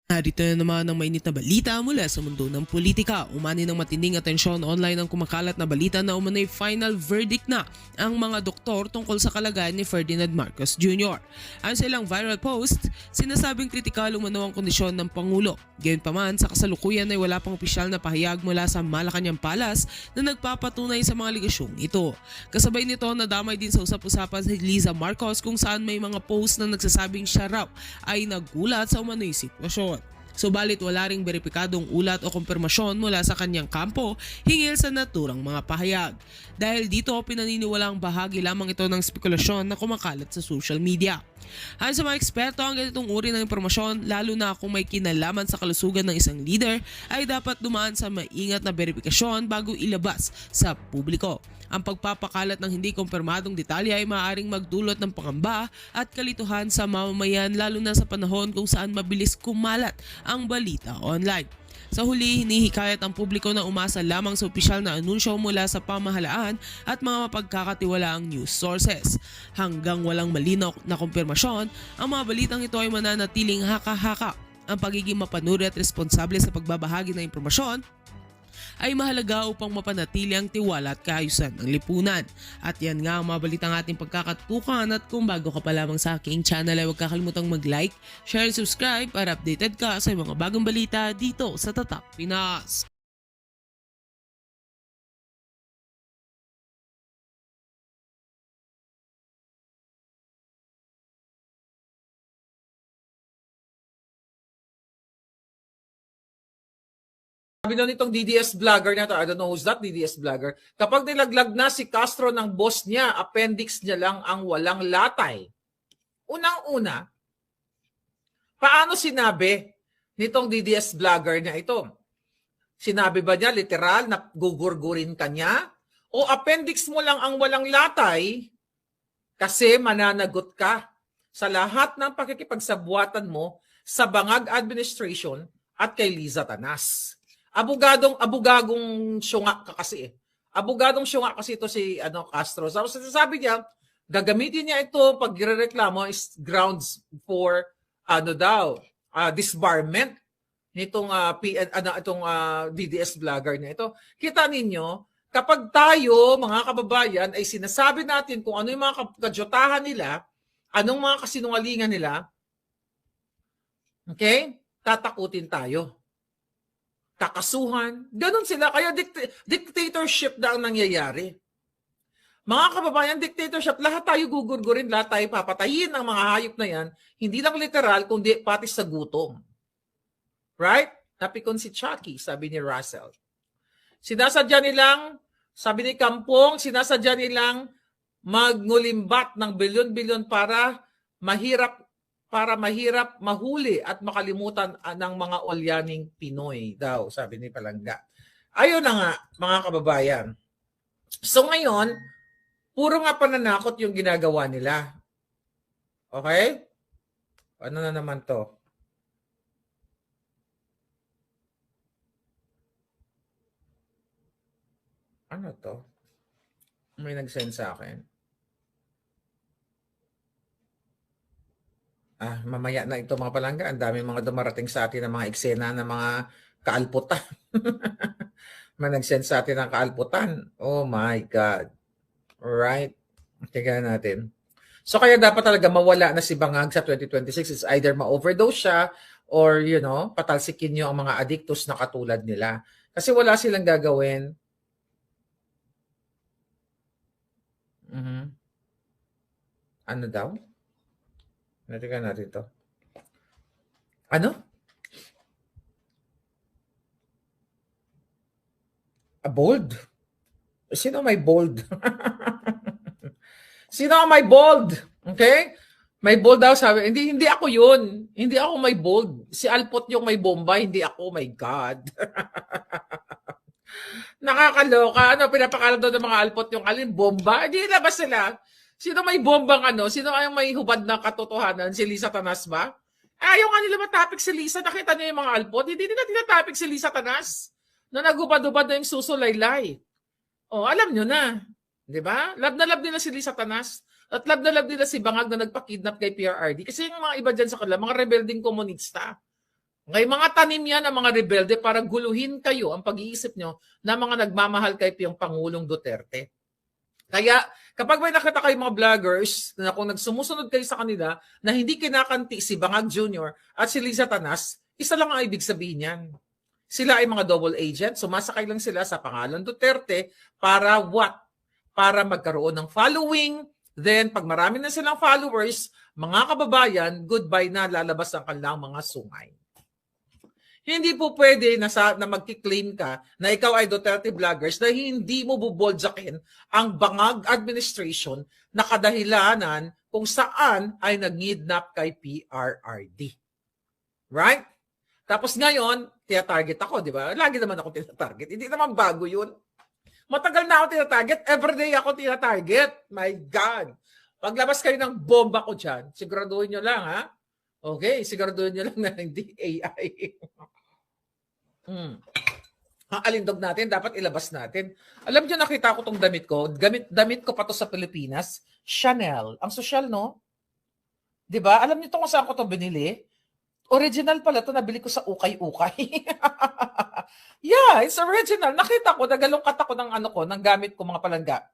Narito na naman ang mainit na balita mula sa mundo ng politika. Umani ng matinding atensyon online ang kumakalat na balita na umano'y final verdict na ang mga doktor tungkol sa kalagayan ni Ferdinand Marcos Jr. Ayon sa ilang viral post, sinasabing kritikal umano ang kondisyon ng Pangulo. Gayunpaman, sa kasalukuyan ay wala pang opisyal na pahayag mula sa Malacanang Palace na nagpapatunay sa mga aligasyong ito. Kasabay nito, nadamay din sa usap-usapan si Liza Marcos kung saan may mga post na nagsasabing siya raw ay nagulat sa umano'y sitwasyon. Subalit wala ring beripikadong ulat o kumpirmasyon mula sa kanyang kampo hinggil sa naturang mga pahayag. Dahil dito, pinaniniwalaang bahagi lamang ito ng spekulasyon na kumakalat sa social media. Ayon sa mga eksperto, ang ganitong uri ng impormasyon, lalo na kung may kinalaman sa kalusugan ng isang leader, ay dapat dumaan sa maingat na beripikasyon bago ilabas sa publiko. Ang pagpapakalat ng hindi kumpirmadong detalye ay maaaring magdulot ng pangamba at kalituhan sa mamamayan, lalo na sa panahon kung saan mabilis kumalat ang balita online. Sa huli, hinihikayat ang publiko na umasa lamang sa opisyal na anunsyo mula sa pamahalaan at mga mapagkakatiwalaang news sources. Hanggang walang malinaw na kumpirmasyon, ang mga balitang ito ay mananatiling haka-haka. Ang pagiging mapanuri at responsable sa pagbabahagi ng impormasyon ay mahalaga upang mapanatili ang tiwala at kaayusan ng lipunan. At yan nga ang mga balitang ating pagkakatukan, at kung bago ka pa lamang sa aking channel ay huwag kakalimutang mag-like, share, and subscribe para updated ka sa mga bagong balita dito sa Tatak Pinas. Sabi daw nitong DDS vlogger na to, I don't know who's that DDS vlogger, kapag nilaglag na si Castro ng boss niya, appendix niya lang ang walang latay. Unang-una, paano sinabi nitong DDS vlogger na ito? Sinabi ba niya literal na gugurgurin ka niya? O appendix mo lang ang walang latay kasi mananagot ka sa lahat ng pakikipagsabuatan mo sa Bangag Administration at kay Liza Tanas. Abogagong syunga ka kasi eh. Abogadong syunga kasi ito si Castro. So sabi niya, gagamitin niya ito pag girereklamo is grounds for disbarment nitong DDS vlogger na ito. Kita ninyo, kapag tayo, mga kababayan, ay sinasabi natin kung ano yung mga kadyotahan nila, anong mga kasinungalingan nila, okay? Tatakutin tayo. Kakasuhan. Ganon sila. Kaya dictatorship na ang nangyayari. Mga kababayan, dictatorship, lahat tayo gugurgurin, lahat tayo papatayin ang mga hayop na yan, hindi lang literal, kundi pati sa gutom. Right? Napikon si Chucky, sabi ni Russell. Sinasadya nilang, sabi ni Kampong, sinasadya nilang magngulimbat ng bilyon-bilyon para mahirap, mahuli at makalimutan ng mga olyaning Pinoy daw, sabi ni Palangga. Ayun na nga, mga kababayan. So ngayon, puro nga pananakot yung ginagawa nila. Okay? Ano na naman to? Ano to? May nag-send sa akin. Mamaya na ito mga palangga. Ang dami mga dumarating sa atin ng mga eksena ng mga kaalputan. May nag-send sa atin ng kaalputan. Oh my God. Alright. Tingnan natin. So kaya dapat talaga mawala na si Bangag sa 2026. It's either ma-overdose siya or, patalsikin niyo ang mga addictos na katulad nila. Kasi wala silang gagawin. Ano daw? Natikan natin to. Ano? Bold? Sino may bold? Sino ang may bold? Okay? May bold daw sabi. Hindi ako yun. Hindi ako may bold. Si Alpot yung may bomba, hindi ako. My God. Nakakaloka. Pinapakalam daw ng mga Alpot yung alin? Bomba? Hindi labas sila. Sino may bombang Sino ang may hubad na katotohanan? Si Liza Tanas ba? Ayaw nga nila matapik si Liza. Nakita niyo yung mga Alpot? Hindi nila tinatapik si Liza Tanas. Na nagubad-ubad na yung susulaylay. Alam nyo na. Di ba? Love na love nila si Liza Tanas. At love na love nila si Bangag na nagpa-kidnap kay PRRD. Kasi yung mga iba dyan sa kanila, mga rebelding komunista. Okay, mga tanim yan ng mga rebelde para guluhin kayo ang pag-iisip nyo na mga nagmamahal kay yung Pangulong Duterte. Kaya kapag may nakita kayo mga vloggers na kung nagsumusunod kayo sa kanila na hindi kinakanti si Bangag Jr. at si Liza Tanas, isa lang ang ibig sabihin yan. Sila ay mga double agent, sumasakay lang sila sa pangalan Duterte para what? Para magkaroon ng following. Then pag marami na silang followers, mga kababayan, goodbye na, lalabas ang kanilang mga sungay. Hindi po pwede na magkiklaim ka na ikaw ay Duterte vloggers na hindi mo buboljakin ang Bangag administration na kadahilanan kung saan ay nag-kidnap kay PRRD. Right? Tapos ngayon, tina-target ako, di ba? Lagi naman ako tina-target. Hindi naman bago yun. Matagal na ako tina-target. Everyday ako tina-target. My God. Paglabas kayo ng bomba ko dyan, siguraduhin nyo lang, ha? Okay, siguraduhin nyo lang na hindi AI. Ang alindog natin, dapat ilabas natin. Alam niyo, nakita ko tong damit ko. Damit ko pa to sa Pilipinas. Chanel. Ang social, no? Diba? Alam niyo to kung saan ko to binili? Original pala to, nabili ko sa ukay-ukay. Yeah, it's original. Nakita ko, nagalungkat ako ng ng gamit ko, mga palangga.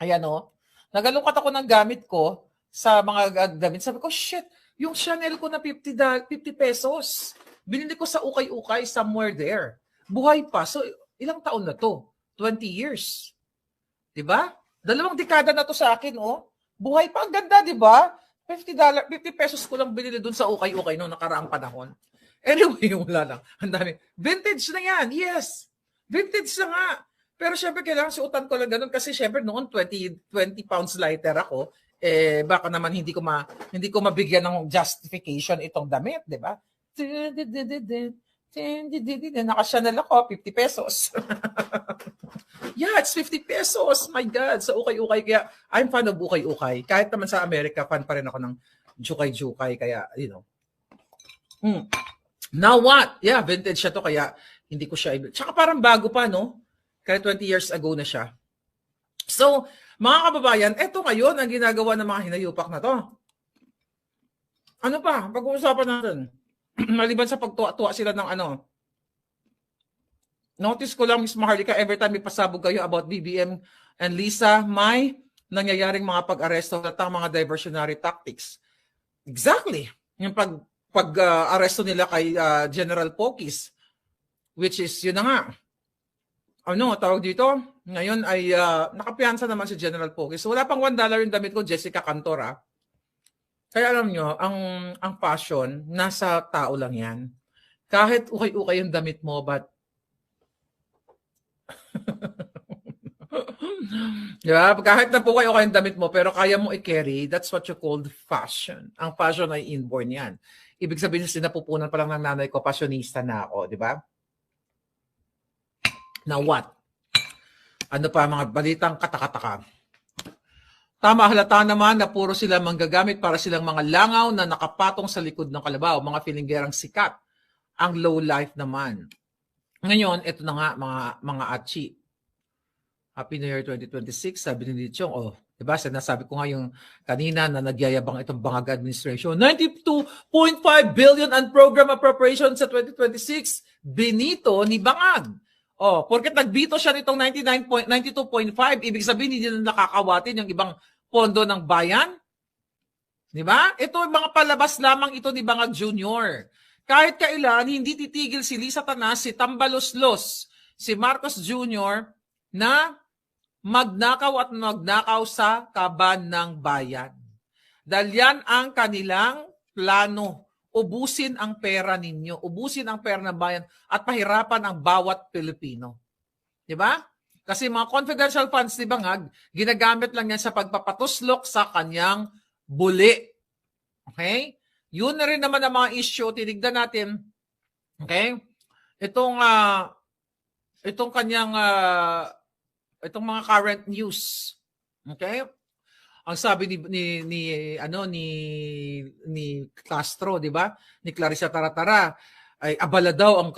Ayan, no? Nagalungkat ako ng gamit ko sa mga gamit. Sabi ko, shit, yung Chanel ko na 50 pesos. Binili ko sa ukay-ukay somewhere there. Buhay pa. So, ilang taon na to? 20 years. Diba? 2 dekada na to sa akin, oh. Buhay pa. Ang ganda, diba? $50, 50 pesos ko lang binili dun sa ukay-ukay noong nakaraang panahon. Anyway, wala lang. Ang dami. Vintage na yan. Yes. Vintage na nga. Pero syempre, kailangan suotan ko lang ganun kasi syempre noon 20 pounds lighter ako. Baka naman hindi ko mabigyan ng justification itong damit, diba? Naka-Chanel ako, 50 pesos. Yeah, it's 50 pesos. My God, sa ukay-ukay. Kaya, I'm fan of ukay-ukay. Kahit naman sa Amerika, fan pa rin ako ng jukay-jukay. Kaya, you know. Now what? Yeah, vintage siya to. Kaya, hindi ko siya. Tsaka parang bago pa, no? Kaya 20 years ago na siya. So, mga kababayan, eto ngayon ang ginagawa ng mga hinayupak na to. Ano pa? Pag-uusapan natin. Maliban sa pagtuwa-tuwa sila ng Notice ko lang, Miss Maharlika, every time may pasabog kayo about BBM and Lisa, may nangyayaring mga pag-aresto at mga diversionary tactics. Exactly. Yung pag-aresto nila kay General Pokis, which is, yun na nga. Tawag dito? Ngayon ay nakapiyansa naman si General Pokis. So, wala pang $1 yung damit ko, Jessica Cantora. Kaya alam nyo, ang passion, nasa tao lang yan. Kahit ukay-ukay yung damit mo, but diba? Kahit na po kayo yung damit mo, pero kaya mo i-carry, that's what you call fashion. Ang fashion ay inborn yan. Ibig sabihin, sinapupunan pa lang ng nanay ko, fashionista na ako, di ba? Now what? Ano pa mga balitang katakataka? Tama, halata naman na puro sila manggagamit para silang mga langaw na nakapatong sa likod ng kalabaw, mga filinggerang sikat. Ang low life naman. Ngayon, ito na nga mga atchi. Happy New Year 2026, sabi ni Chong. Diba, sinasabi ko nga yung kanina na nagyayabang itong Bangag administration. 92.5 billion ang program appropriation sa 2026. Binito ni Bangag. Porket nagbito siya nitong 92.5, ibig sabihin hindi na nakakawatin yung ibang pondo ng bayan. Diba? Ito yung mga palabas lamang ito ni Bangag Jr. Kahit kailan, hindi titigil si Lisa Tanas, si Tambaloslos, si Marcos Jr. na magnakaw sa kaban ng bayan. Dahil yan ang kanilang plano. Ubusin ang pera ninyo, ubusin ang pera ng bayan at pahirapan ang bawat Pilipino. Diba? Kasi mga confidential funds ni Bangag, ginagamit lang yan sa pagpapatuslok sa kanyang buli. Okay? Yun na rin naman ang mga issue. Tinignan natin. Okay? Itong kanyang itong mga current news. Okay? Ang sabi ni Castro, 'di ba? Ni Clarissa Taratara ay abala daw ang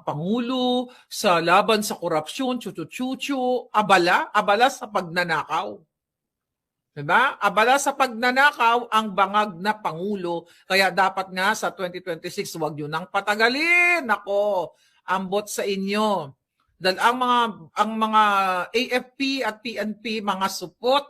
pangulo sa laban sa korupsyon, chuchu-chuchu, abala sa pagnanakaw. Diba? Abala sa pagnanakaw ang bangag na Pangulo. Kaya dapat nga sa 2026, huwag nyo nang patagalin. Ako, ambot sa inyo. Dahil ang mga AFP at PNP, mga supot,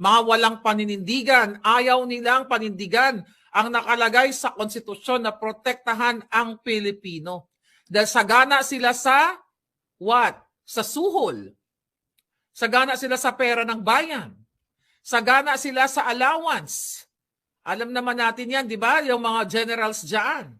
mga walang paninindigan, ayaw nilang panindigan ang nakalagay sa konstitusyon na protektahan ang Pilipino. Dahil sagana sila sa what? Sa suhol. Sagana sila sa pera ng bayan. Sagana sila sa allowance. Alam naman natin yan, di ba? Yung mga generals dyan.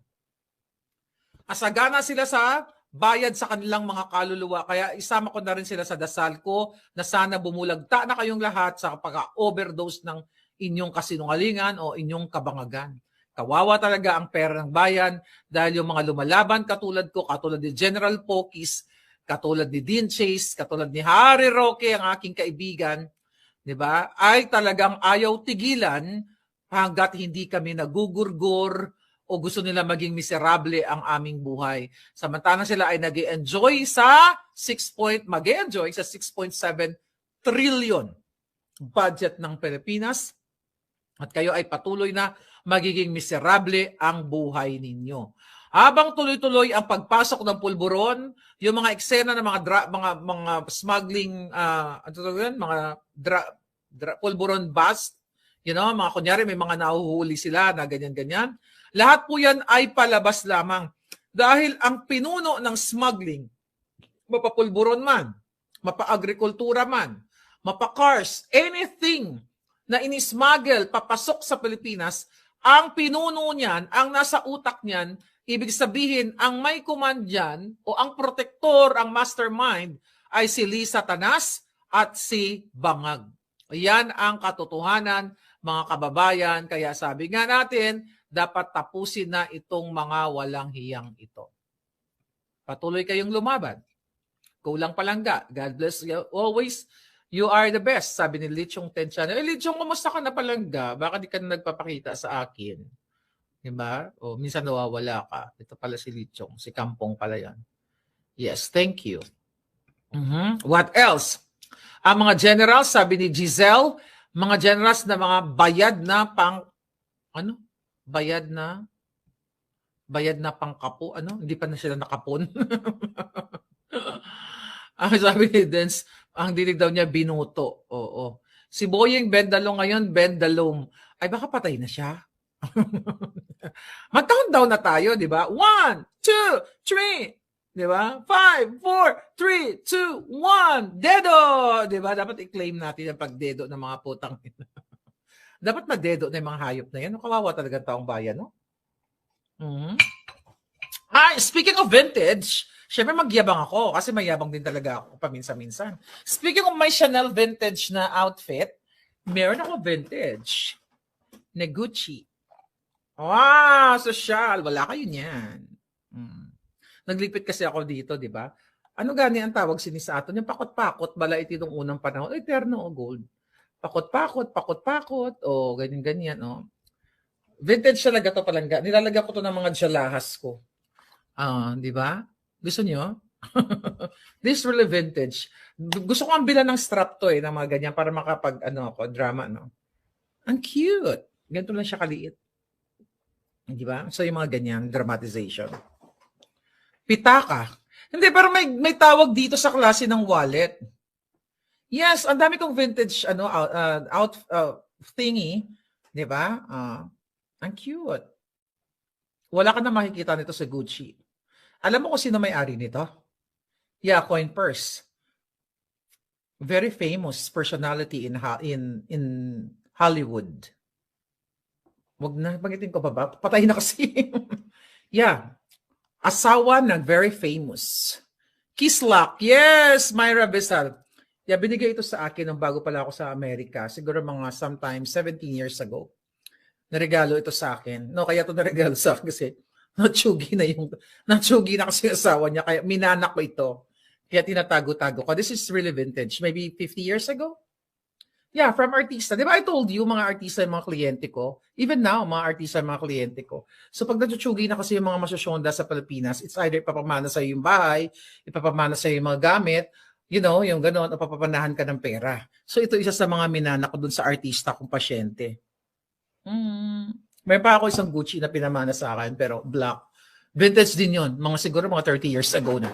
Asagana sila sa bayad sa kanilang mga kaluluwa. Kaya isama ko na rin sila sa dasal ko na sana bumulagta na kayong lahat sa pagka-overdose ng inyong kasinungalingan o inyong kabangagan. Kawawa talaga ang pera ng bayan dahil yung mga lumalaban katulad ko, katulad ni General Pokis, katulad ni Dean Chase, katulad ni Harry Roque, ang aking kaibigan, 'di ba? Ay talagang ayaw tigilan hangga't hindi kami nagugurgur o gusto nila maging miserable ang aming buhay. Samantalang sila ay nag-enjoy sa 6.7 trillion budget ng Pilipinas at kayo ay patuloy na magiging miserable ang buhay ninyo. Habang tuloy-tuloy ang pagpasok ng pulburon, yung mga eksena ng mga smuggling pulburon bust, mga kunyari may mga nahuhuli sila na ganyan-ganyan. Lahat po yan ay palabas lamang. Dahil ang pinuno ng smuggling, mapapulburon man, mapa-agrikultura man, mapa-cars, anything na inismuggle papasok sa Pilipinas, ang pinuno niyan, ang nasa utak niyan, ibig sabihin, ang may command dyan, o ang protector, ang mastermind, ay si Lisa Tanas at si Bangag. Yan ang katotohanan, mga kababayan. Kaya sabi nga natin, dapat tapusin na itong mga walang hiyang ito. Patuloy kayong lumaban. Kulang palangga. God bless you always. You are the best, sabi ni Lichong Tenchano. Lichong, kumusta ka na palangga? Baka di ka na nagpapakita sa akin. Diba? O minsan nawawala ka. Ito pala si Lichong. Si Kampong pala yan. Yes, thank you. What else? Ang mga generals, sabi ni Giselle, mga generals na mga bayad na pangkapo. Hindi pa na sila nakapon. Ang sabi ni Dens, ang dinig daw niya binuto. Oo. Si Boyeng Bendalong ngayon, Bendalong. Ay baka patay na siya. Mag-countdown na tayo, di ba? 1, 2, 3. Di ba? 5, 4, 3, 2, 1. Dedo! Di ba? Dapat i-claim natin ang pagdedo ng mga putang. Dapat madedo na yung mga hayop na yan. Kawawa talaga taong bayan, no? Speaking of vintage, syempre magyabang ako kasi mayabang din talaga ako paminsan-minsan. Speaking of my Chanel vintage na outfit, meron ako vintage na Gucci. Social. Wala kayo niyan. Naglipit kasi ako dito, di ba? Ano gani ang tawag sa atin? Yung pakot-pakot, bala ito nung unang panahon. Eterno o gold. Pakot-pakot, o ganyan-ganyan. Vintage talaga to palangga. Nilalagyan ko to ng mga jalahas ko. Di ba? Gusto niyo? This is really vintage. Gusto ko ang bilan ng strap to ng mga ganyan para makapag drama, no? Ang cute. Ganito lang siya kaliit. Di ba? So yung mga ganyan, dramatization. Pitaka. Hindi, pero may tawag dito sa klase ng wallet. Yes, ang dami kong vintage thingy, 'di ba? Ang cute. Wala ka na makikita nito sa Gucci. Alam mo kung sino may-ari nito? Yeah, Coin Purse. Very famous personality in Hollywood. Wag na, bagitin ko ba? Patayin na kasi. Yeah. Asawa ng very famous. Kislak. Yes, Myra Besal. Yeah, binigay ito sa akin nung bago pala ako sa Amerika. Siguro mga sometime 17 years ago. Naregalo ito sa akin. No, kaya ito naregalo sa akin kasi natsugi na kasi yung asawa niya. Kaya minanak ko ito. Kaya tinatago-tago ko. This is really vintage. Maybe 50 years ago. Yeah, from artista. Di ba I told you, mga artista yung mga kliyente ko. Even now, mga artista yung mga kliyente ko. So pag natutsugi na kasi yung mga masosyonda sa Pilipinas, it's either ipapamana sa yung bahay, ipapamana sa yung mga gamit, You know, yung gano'n, o papapanahan ka ng pera. So ito isa sa mga minana ko dun sa artista kong pasyente. May pa ako isang Gucci na pinamana sa akin, pero black. Vintage din yon, mga siguro mga 30 years ago na.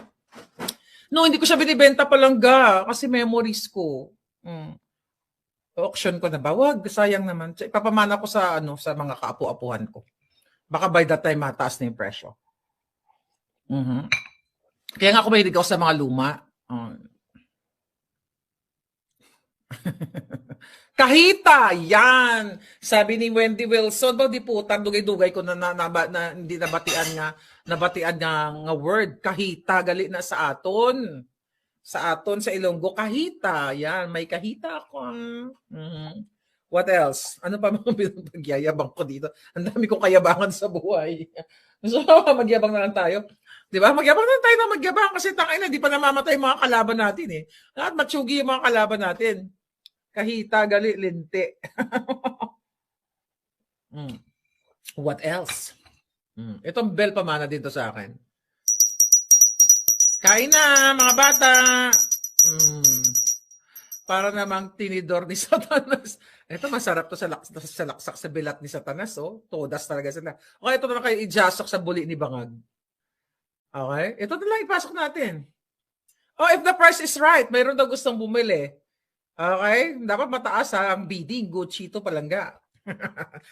No, hindi ko siya binibenta palangga kasi memories ko. Auction ko na ba? Wag, sayang naman. Ipapamana ko sa sa mga kaapu-apuhan ko. Baka by that time mataas na yung presyo. Kaya nga ako mahilig ako sa mga luma. Kahita, yan. Sabi ni Wendy Wilson, di po, dugay-dugay ko na hindi nabatian nga word. Kahita, gali na sa aton. Sa aton, sa Ilonggo, kahita. Yan, may kahita ako. What else? Ano pa mga pagyayabang ko dito? Ang dami kong kayabangan sa buhay. So, magyabang na lang tayo. Di ba? Magyabang na lang tayo na magyabang kasi tangay na, di pa namamatay yung mga kalaban natin eh. At matsugi yung mga kalaban natin. Kahita, gali, linte. What else? Itong bell pamana dito sa akin. Kain na, mga bata! Para namang tinidor ni Satanas. Ito masarap to sa laksak sa bilat ni Satanas. Oh. Todas talaga sila. Okay, ito na kayo ijasok sa buli ni Bangag. Okay? Ito na lang ipasok natin. Oh, if the price is right, mayroon daw gustong bumili. Okay? Dapat mataas ang bidding. Gucci to palangga.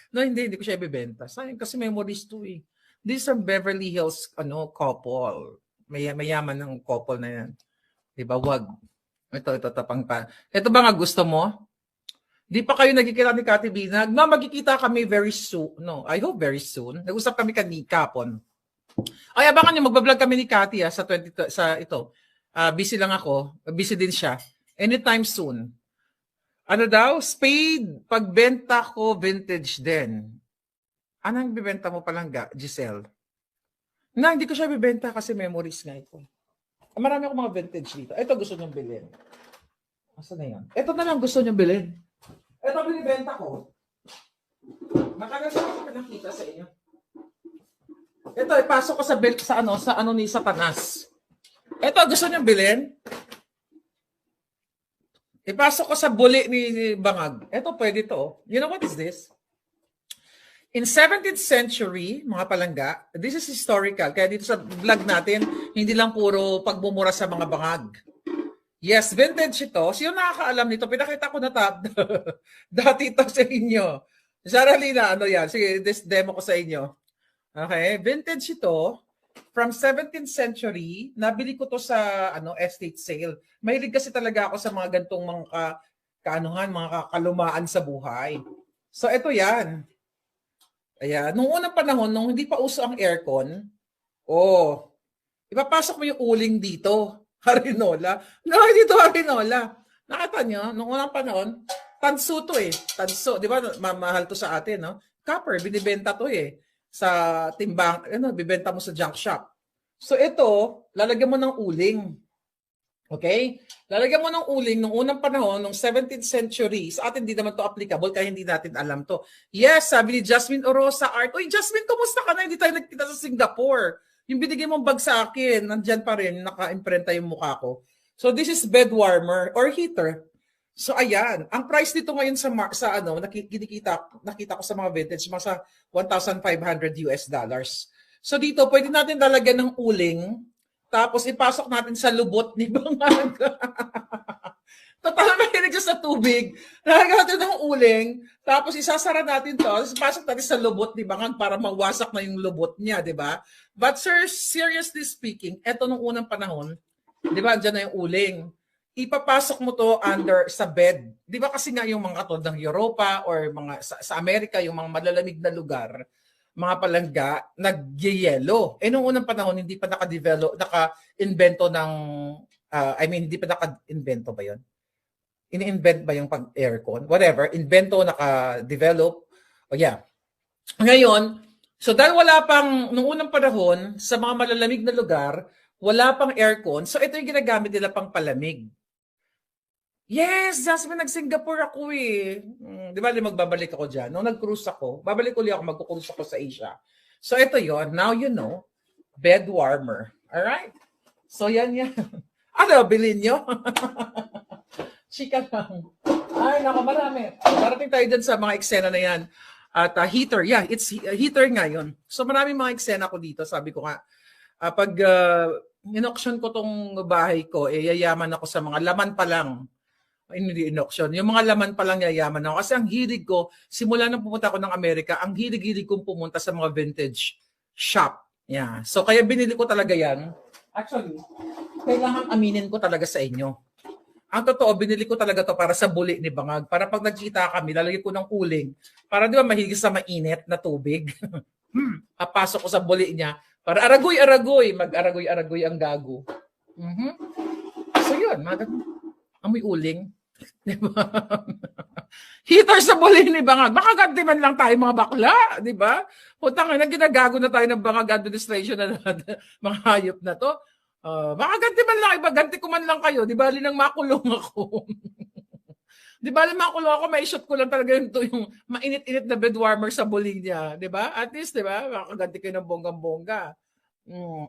No, hindi ko siya ibibenta. Sayang kasi memories to eh. These are Beverly Hills couple. Mayaman ng couple na yan. Diba? Wag. Ito tapang pa. Ito ba nga gusto mo? Di pa kayo nagkikita ni Kati Binag? No, magkikita kami very soon. No, I hope very soon. Nag-usap kami kapon. Ay, abangan niyo, magbablog kami ni Kati sa ito. Busy lang ako. Busy din siya. Anytime soon. Ano daw? Spade. Pagbenta ko, vintage din. Anong bibenta mo palangga, Giselle? Na, hindi ko siya bibenta kasi memories nga ito. Marami akong mga vintage dito. Ito gusto niyong bilhin. Asa na yan? Ito na lang gusto niyong bilhin. Ito binibenta ko. Matagal sa ako pinakita sa inyo. Ito, ipasok ko sa ano ni Satanas. Ito, gusto niyong bilhin? Ipasok ko sa buli ni Bangag. Ito, pwede to. You know what is this? In 17th century, mga palangga, this is historical. Kaya dito sa vlog natin, hindi lang puro pagbumura sa mga bangag. Yes, vintage ito. Sino nakakaalam nito? Pinakita ko na dati ito sa inyo. Saralina, ano yan? Sige, demo ko sa inyo. Okay, vintage ito. From 17th century, nabili ko to sa estate sale. Mahilig kasi talaga ako sa mga gantong mga mga kakalumaan sa buhay. So ito yan. Ayan, nung unang panahon, nung hindi pa uso ang aircon, ipapasok mo yung uling dito, harinola. No, dito harinola. Nakita nyo, nung unang panahon, tanso to eh. Tanso, di ba, mahal to sa atin, no? Copper, binibenta to eh. Sa timbang, bibenta mo sa junk shop. So ito, lalagyan mo ng uling. Okay? Lalagyan mo ng uling nung unang panahon, nung 17th century. Sa atin, hindi naman to applicable kaya hindi natin alam to. Yes, sabi ni Jasmine Orosa Art. Uy, Jasmine, kumusta ka na? Hindi tayo nagkita sa Singapore. Yung binigay mong bag sa akin, nandyan pa rin, naka-imprenta yung mukha ko. So this is bed warmer or heater. So ayan, ang price dito ngayon nakita ko sa mga vintage, mga 1,500 US dollars. So dito, pwede natin lalagyan ng uling. Tapos ipasok natin sa lubot ni Bangag. Total mahilig siya sa tubig. Lalagyan natin ng uling. Tapos isasara natin to. Tapos ipasok natin sa lubot ni Bangag para mawasak na yung lubot niya, di ba? But sir, seriously speaking, eto nung unang panahon, di ba, dyan na yung uling. Ipapasok mo to under sa bed. Di ba kasi nga yung mga katulad ng Europa or mga sa Amerika, yung mga malalamig na lugar, mga palangga, nagyayelo. Nung unang panahon, hindi pa naka-invento ng, hindi pa naka-invento ba yun? Ini-invent ba yung pag-aircon? Whatever, invento, naka-develop. Ngayon, so dahil wala pang, nung unang panahon, sa mga malalamig na lugar, wala pang aircon, so ito yung ginagamit nila pang palamig. Yes, Jasmine, nag-Singapore ako eh. Di ba, magbabalik ako dyan. Nung nag-cruise ako, babalik ulit ako, mag-cruise ako sa Asia. So ito yon, now you know, bed warmer. Alright? So yan. Ano, bilhin nyo? Chika lang. Ay, nako, marami. Darating tayo dyan sa mga eksena na yan. At heater, yeah, it's heater ngayon. So maraming mga eksena ko dito. Sabi ko nga, pag in-auction ko tong bahay ko, yayaman ako sa mga laman pa lang. Ay, hindi in-auction. Yung mga laman pa lang yayaman ako. Kasi ang hilig ko, simula nang pumunta ako ng Amerika, ang hilig-hilig kong pumunta sa mga vintage shop. Yeah. So kaya binili ko talaga yan. Actually, kailangan aminin ko talaga sa inyo. Ang totoo, binili ko talaga to para sa buli ni Bangag. Para pag nagkita kami, lalagyan ko ng cooling. Para di ba mahilig sa mainit na tubig. Papasok ko sa buli niya. Para aragoy-aragoy. Mag-aragoy-aragoy ang gago. So yun, amoy uling. Diba? Heater sa buli ni Bangag. Baka ganti man lang tayo mga bakla. Diba? Punta nga na, ginagago na tayo ng Bangag administration na mga hayop na to. Baka ganti man lang, iba, ganti ko man lang kayo. Di ba, nang makulong ako. Di ba, makulong ako, may shot ko lang talaga yung mainit-init na bed warmer sa buli niya. Di ba? At least, di ba, makaganti kayo ng bonggang-bongga.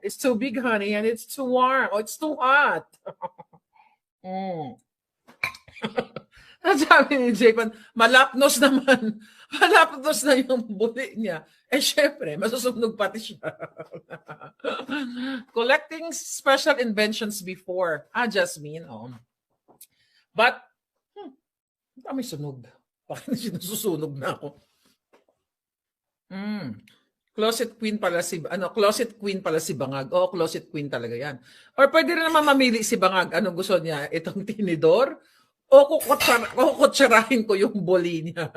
It's too big, honey, and it's too warm. Oh, it's too hot. Sabi ni Japan, malapnos naman. Malapnos na yung buli niya. Eh, syempre, masusunog pati siya. Collecting special inventions before. Jasmine. Oh. But, may sunog. Bakit sinususunog na ako? Closet queen pala si Bangag. Oh, closet queen talaga yan. Or pwede rin naman mamili si Bangag. Anong gusto niya? Itong tinidor? O kukutsarahin ko yung boli niya.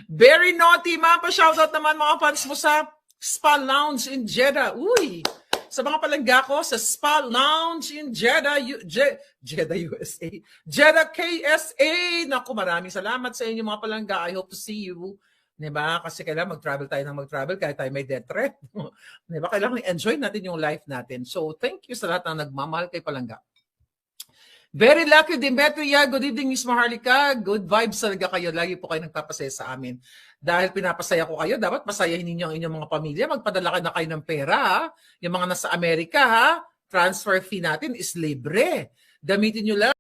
Very naughty, ma. Pa-shoutout naman mga fans mo sa Spa Lounge in Jeddah. Uy! Sa mga palangga ko, sa Spa Lounge in Jeddah, Jeddah, USA. Jeddah, KSA. Naku, maraming salamat sa inyo mga palangga. I hope to see you. Diba? Kasi kailangan mag-travel tayo ng mag-travel kahit tayo may death threat. Diba? Kailangan enjoy natin yung life natin. So, thank you sa lahat ng nagmamahal kay palangga. Very lucky, Demetria. Good evening, Miss Maharlika. Good vibes talaga kayo. Lagi po kayo nagpapasaya sa amin. Dahil pinapasaya ko kayo, dapat pasayahin ninyo ang inyong mga pamilya. Magpadala na kayo ng pera, ha? Yung mga nasa Amerika, ha? Transfer fee natin is libre. Gamitin nyo lang